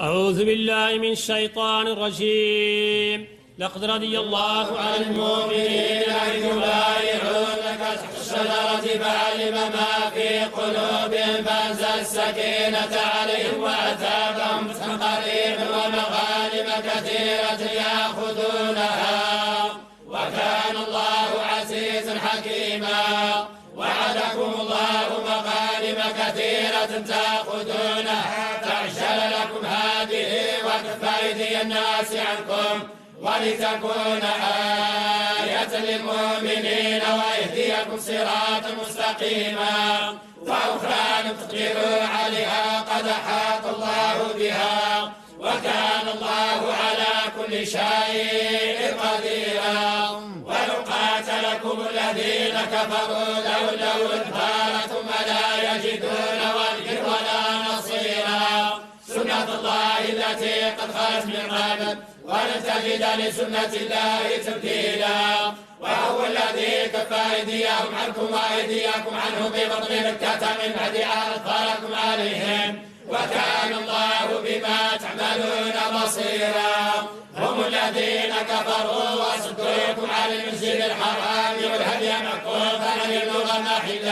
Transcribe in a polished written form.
أعوذ بالله من الشيطان الرجيم. لقد رضي الله عن المؤمنين إذ يبايعونك تحت الشجرة فعلم ما في قلوبهم فأنزل السكينة عليهم وأثابهم فتحا قريبا ومغانم كثيرة يأخذونها وكان الله عزيزا حكيما. وعدكم الله مغانم كثيرة تأخذونها تعجل لكم هذه وكف أيدي الناس عنكم ولتكون آية للمؤمنين ويهديكم صراطا مستقيما وأخرى لم تقدروا عليها قد أحاط الله بها وكان الله على كل شيء قديرا. ولو قاتلكم الذين كفروا لولوا الأدبار ثم لا يجدون وليا ولا نصيرا. سنة الله التي قد خلت من قبل ولن تجد لسنة الله تبديلا. وهو الذي كف أيديهم عنكم وأيديكم عنهم ببطن مكة من بعد أن أظفركم عليهم وكان الله بما تعملون بصيرا. هم الذين كفروا وصدوكم عن المسجد الحرام والهدي معكوفا أن يبلغ محله